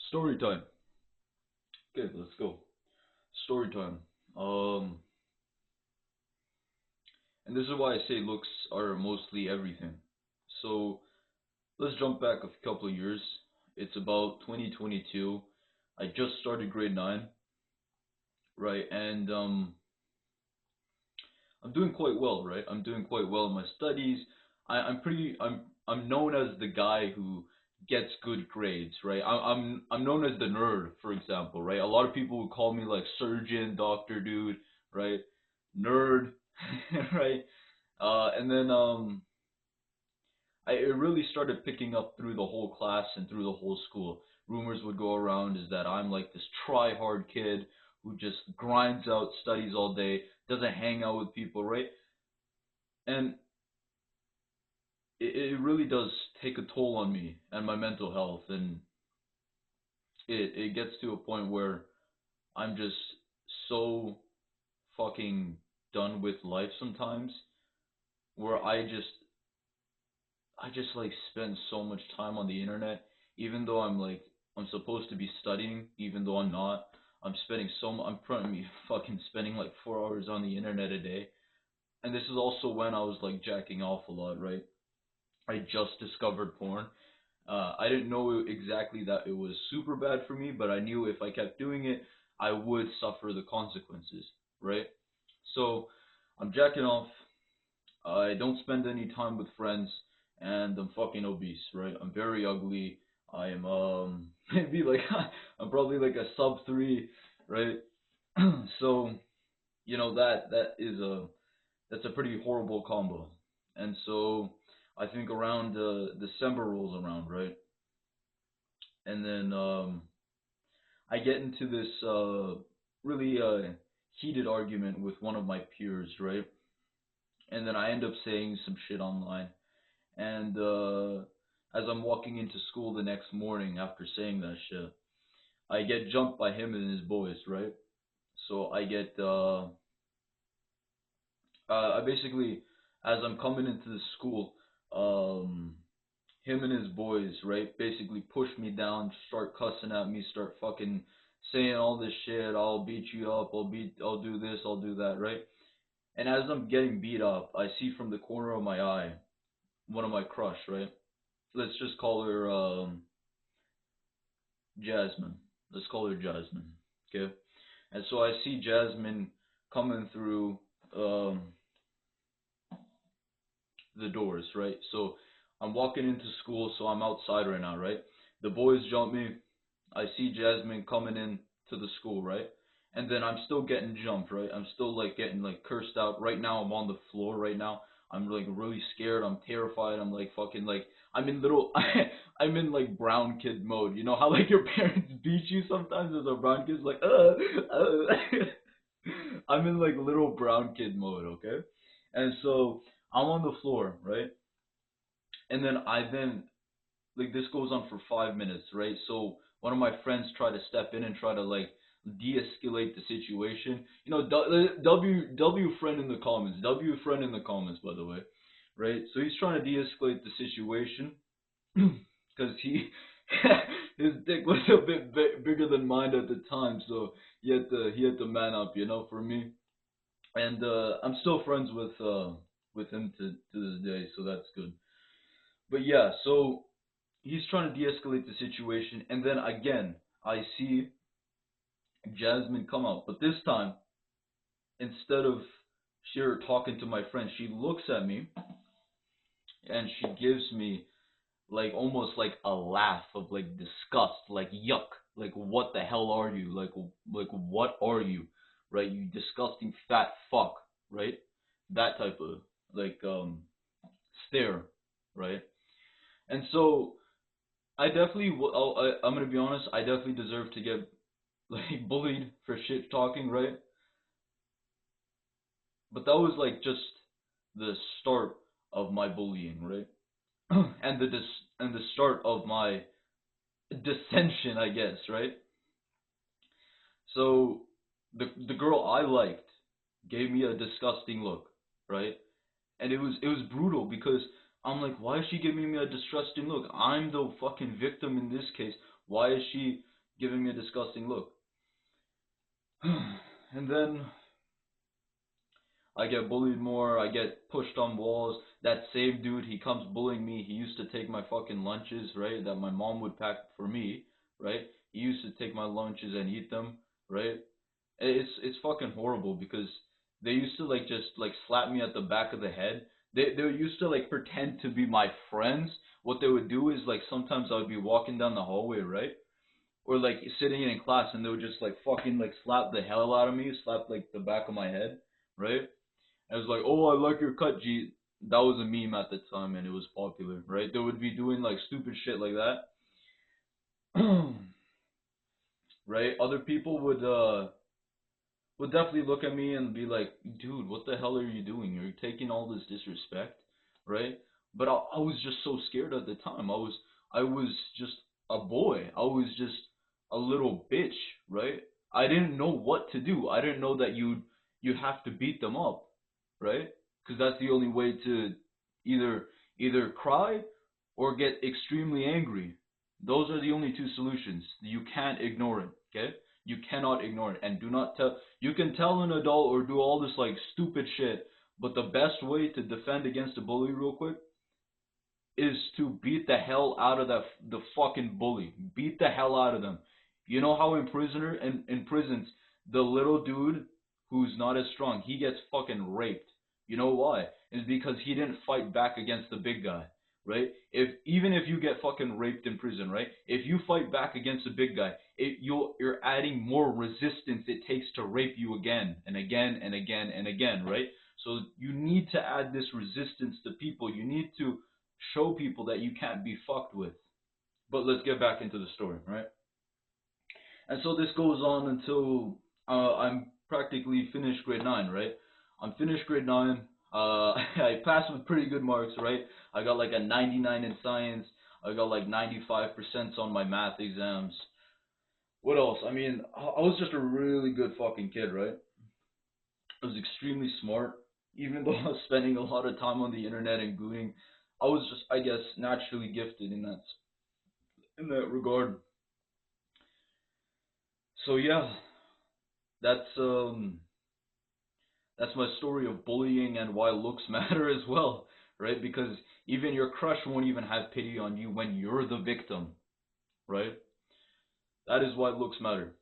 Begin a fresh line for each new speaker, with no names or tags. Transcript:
Story time. Okay, let's go. Story time. Um, and this is why I say looks are mostly everything. So let's jump back a couple of years. It's about 2022. I just started grade 9, right? And I'm doing quite well, right? I'm doing quite well in my studies. I'm known as the guy who gets good grades, right? I'm known as the nerd, for example, right? A lot of people would call me like surgeon, doctor, dude, right? Nerd, right? And then it really started picking up through the whole class and through the whole school. Rumors would go around is that I'm like this try hard kid who just grinds out studies all day, doesn't hang out with people, right? And it really does take a toll on me and my mental health, and it gets to a point where I'm just so fucking done with life sometimes, where I just like spend so much time on the internet, even though I'm supposed to be studying, even though I'm not. I'm probably fucking spending like 4 hours on the internet a day. And this is also when I was like jacking off a lot, right? I just discovered porn. I didn't know exactly that it was super bad for me, but I knew if I kept doing it, I would suffer the consequences, right? So I'm jacking off. I don't spend any time with friends, and I'm fucking obese, right? I'm very ugly. I'm maybe like I'm probably like a sub 3, right? So that's a pretty horrible combo. And so I think around December rolls around, right? And then I get into this really heated argument with one of my peers, right? And then I end up saying some shit online. And as I'm walking into school the next morning after saying that shit, I get jumped by him and his boys, right? So I basically, as I'm coming into the school, um, him and his boys, right, basically push me down, start cussing at me, start fucking saying all this shit. I'll beat you up. I'll do this. I'll do that, right? And as I'm getting beat up, I see from the corner of my eye one of my crush, right? Let's just call her Jasmine. Let's call her Jasmine, okay? And so I see Jasmine coming through um, the doors, right? So I'm walking into school, so I'm outside right now, right? The boys jump me. I see Jasmine coming in to the school, right? And then I'm still getting jumped, right? I'm still like getting like cursed out. Right now I'm on the floor right now. I'm like really scared. I'm terrified. I'm like fucking like I'm in little I'm in like brown kid mode. You know how like your parents beat you sometimes as a brown kid like I'm in like little brown kid mode, okay? And so I'm on the floor, right? And then like this goes on for 5 minutes, right? So one of my friends try to step in and try to like de-escalate the situation. You know, W friend in the comments, W friend in the comments, by the way, right? So he's trying to de-escalate the situation because he his dick was a bit bigger than mine at the time, so he had to man up, for me. And I'm still friends with him to this day, so that's good. But yeah, so he's trying to de-escalate the situation, and then again, I see Jasmine come out, but this time, instead of her talking to my friend, she looks at me and she gives me like almost like a laugh of like disgust, like yuck, like what the hell are you, like what are you, right? You disgusting fat fuck, right? That type of like stare, right? And so I definitely, I'm gonna be honest. I definitely deserve to get like bullied for shit talking, right? But that was like just the start of my bullying, right? And the start of my dissension, I guess, right? So the girl I liked gave me a disgusting look, right? And it was brutal because I'm like, why is she giving me a disgusting look? I'm the fucking victim in this case. Why is she giving me a disgusting look. And then I get bullied more, I get pushed on walls. That same dude, he comes bullying me. He used to take my fucking lunches, right? That my mom would pack for me, right? He used to take my lunches and eat them, right? It's fucking horrible because they used to like just like slap me at the back of the head. They used to like pretend to be my friends. What they would do is like sometimes I would be walking down the hallway, right? Or like sitting in class and they would just like fucking like slap the hell out of me, slap like the back of my head, right? And it was like, oh, I like your cut, G. That was a meme at the time and it was popular, right? They would be doing like stupid shit like that. Right? Other people would definitely look at me and be like, dude, what the hell are you doing? You're taking all this disrespect, right? But I was just so scared at the time. I was just a boy. I was just a little bitch, right? I didn't know what to do. I didn't know that you have to beat them up, right? Because that's the only way to either either cry or get extremely angry. Those are the only two solutions. You can't ignore it, okay? You cannot ignore it. And do not tell, you can tell an adult or do all this like stupid shit, but the best way to defend against a bully real quick is to beat the hell out of the fucking bully. Beat the hell out of them. You know how in prisons the little dude who's not as strong, he gets fucking raped. You know why? It's because he didn't fight back against the big guy, right? If even if you get fucking raped in prison, right? If you fight back against the big guy, you're adding more resistance it takes to rape you again and again and again and again, right? So you need to add this resistance to people. You need to show people that you can't be fucked with. But let's get back into the story, right? And so this goes on until I'm practically finished grade 9, right? I'm finished grade 9. I passed with pretty good marks, right? I got like a 99 in science. I got like 95% on my math exams. What else? I mean, I was just a really good fucking kid, right? I was extremely smart, even though I was spending a lot of time on the internet and gooning. I was just, I guess, naturally gifted in that regard. So yeah, that's that's my story of bullying and why looks matter as well, right? Because even your crush won't even have pity on you when you're the victim, right? That is why looks matter.